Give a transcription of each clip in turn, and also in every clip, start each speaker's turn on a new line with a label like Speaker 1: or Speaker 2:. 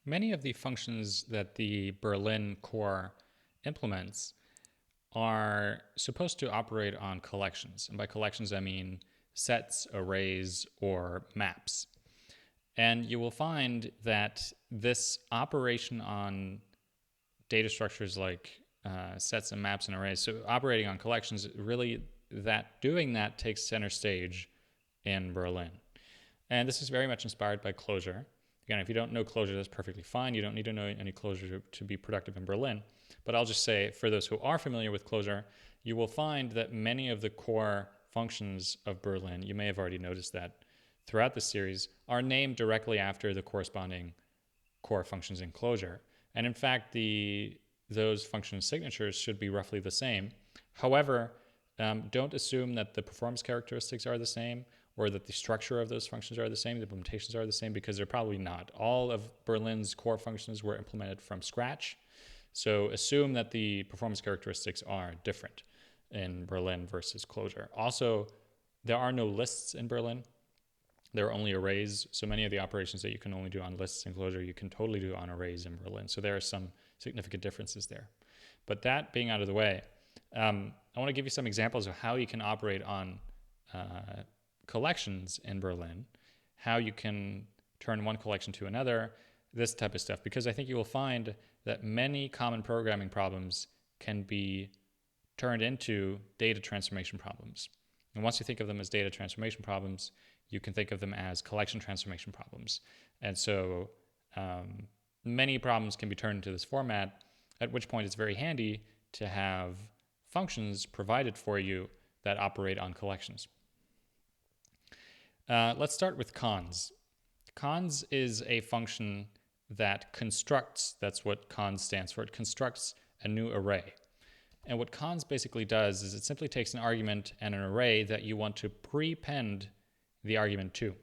Speaker 1: Many of the functions that the Berlin core implements are supposed to operate on collections. And by collections, I mean sets, arrays, or maps. And you will find that this operation on data structures like sets and maps and arrays, so operating on collections, really doing that takes center stage in Berlin. And this is very much inspired by Clojure. Again, if you don't know Clojure, that's perfectly fine. You don't need to know any Clojure to be productive in Berlin. But I'll just say, for those who are familiar with Clojure, you will find that many of the core functions of Berlin, you may have already noticed that throughout the series, are named directly after the corresponding core functions in Clojure. And in fact, those function signatures should be roughly the same. However, don't assume that the performance characteristics are the same or that the structure of those functions are the same, the implementations are the same, because they're probably not. All of Berlin's core functions were implemented from scratch. So assume that the performance characteristics are different in Berlin versus Clojure. Also, there are no lists in Berlin. There are only arrays. So many of the operations that you can only do on lists in Clojure, you can totally do on arrays in Berlin. So there are some significant differences there. But that being out of the way, I want to give you some examples of how you can operate on collections in Berlin, how you can turn one collection to another, this type of stuff, because I think you will find that many common programming problems can be turned into data transformation problems. And once you think of them as data transformation problems, you can think of them as collection transformation problems. And so many problems can be turned into this format, at which point it's very handy to have functions provided for you that operate on collections. Let's start with cons. Cons is a function that constructs, that's what cons stands for, it constructs a new array. And what cons basically does is it simply takes an argument and an array that you want to prepend the argument to.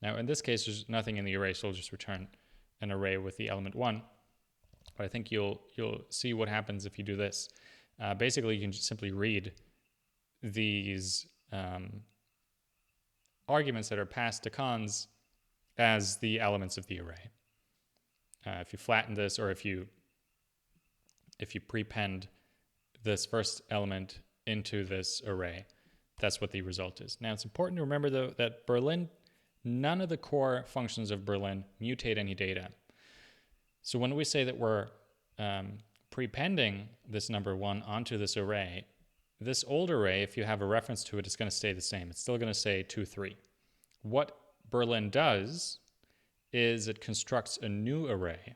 Speaker 1: Now in this case, there's nothing in the array, so we'll just return an array with the element 1. But I think you'll see what happens if you do this. Basically, you can just simply read these arguments that are passed to cons as the elements of the array. If you flatten this, or if you prepend this first element into this array, that's what the result is. Now, it's important to remember, though, that Berlin, none of the core functions of Berlin mutate any data. So when we say that we're prepending this number 1 onto this array, this old array, if you have a reference to it, it's going to stay the same. It's still going to say 2, 3. What Berlin does is it constructs a new array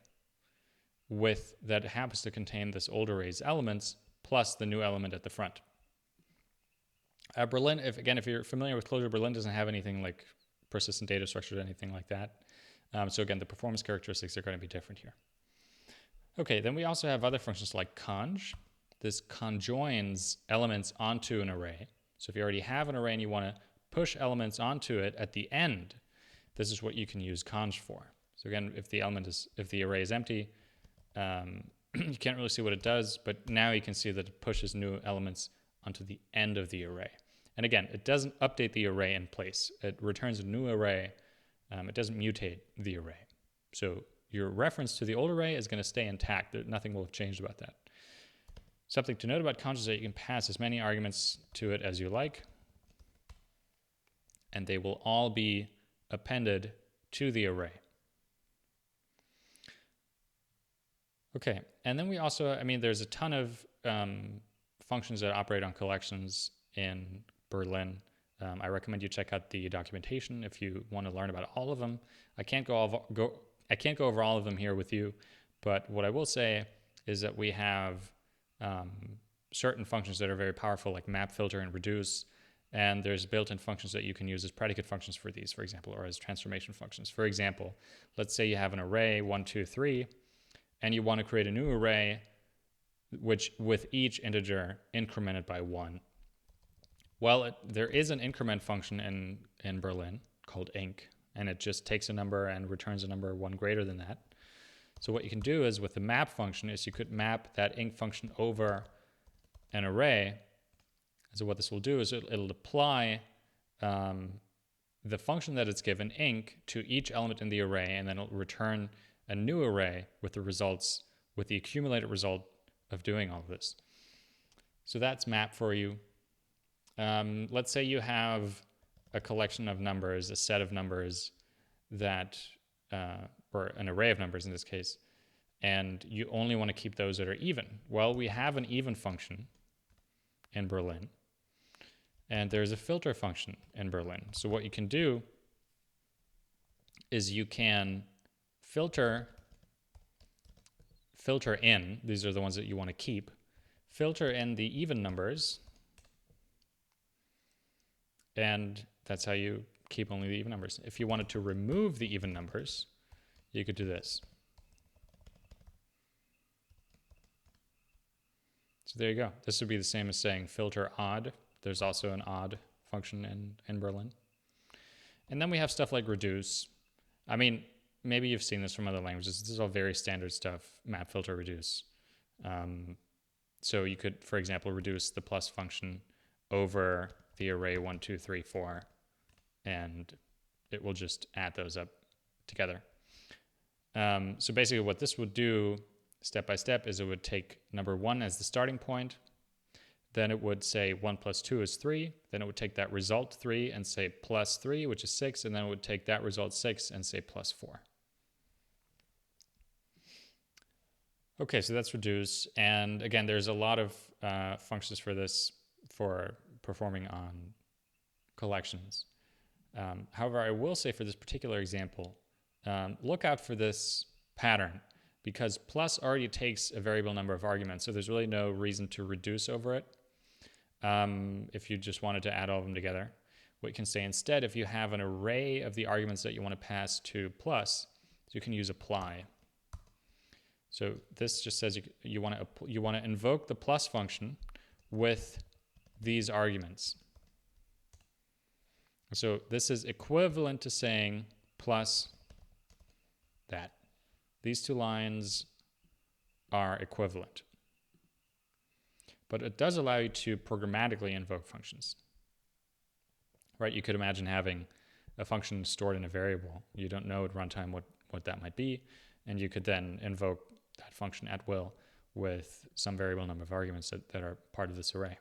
Speaker 1: that happens to contain this old array's elements plus the new element at the front. Berlin, if you're familiar with Clojure, Berlin doesn't have anything like persistent data structures or anything like that. So again, the performance characteristics are going to be different here. Okay, then we also have other functions like conj. This conjoins elements onto an array. So if you already have an array and you want to push elements onto it at the end, this is what you can use conj for. So again, if the array is empty, you can't really see what it does, but now you can see that it pushes new elements onto the end of the array. And again, it doesn't update the array in place. It returns a new array. It doesn't mutate the array. So your reference to the old array is going to stay intact. Nothing will have changed about that. Something to note about conj is that you can pass as many arguments to it as you like, and they will all be appended to the array. Okay, and then we also, there's a ton of functions that operate on collections in Berlin. I recommend you check out the documentation if you want to learn about all of them. I can't go over all of them here with you, but what I will say is that we have certain functions that are very powerful, like map, filter, and reduce. And there's built-in functions that you can use as predicate functions for these, for example, or as transformation functions. For example, let's say you have an array 1, 2, 3, and you want to create a new array which with each integer incremented by 1. Well, there is an increment function in Berlin called inc, and it just takes a number and returns a number 1 greater than that. So what you can do is with the map function is you could map that inc function over an array. So what this will do is it'll apply the function that it's given, inc, to each element in the array, and then it'll return a new array with the results, with the accumulated result of doing all of this. So that's map for you. Let's say you have a collection of numbers, a set of numbers that, or an array of numbers in this case, and you only want to keep those that are even. Well, we have an even function in Berlin, and there's a filter function in Berlin. So what you can do is you can filter in, these are the ones that you want to keep, filter in the even numbers, and that's how you keep only the even numbers. If you wanted to remove the even numbers, you could do this. So there you go. This would be the same as saying filter odd. There's also an odd function in Berlin. And then we have stuff like reduce. I mean, maybe you've seen this from other languages. This is all very standard stuff, map, filter, reduce. So you could, for example, reduce the plus function over the array 1, 2, 3, 4, and it will just add those up together. So basically what this would do step by step is it would take number 1 as the starting point, then it would say 1 plus 2 is 3, then it would take that result 3 and say plus 3, which is 6, and then it would take that result 6 and say plus 4. Okay, so that's reduce, and again, there's a lot of functions for this for performing on collections. However, I will say for this particular example, look out for this pattern, because plus already takes a variable number of arguments, so there's really no reason to reduce over it if you just wanted to add all of them together. What you can say instead, if you have an array of the arguments that you want to pass to plus, you can use apply. So this just says you want to invoke the plus function with these arguments. So this is equivalent to saying plus that. These two lines are equivalent. But it does allow you to programmatically invoke functions. Right? You could imagine having a function stored in a variable. You don't know at runtime what that might be, and you could then invoke that function at will with some variable number of arguments that are part of this array.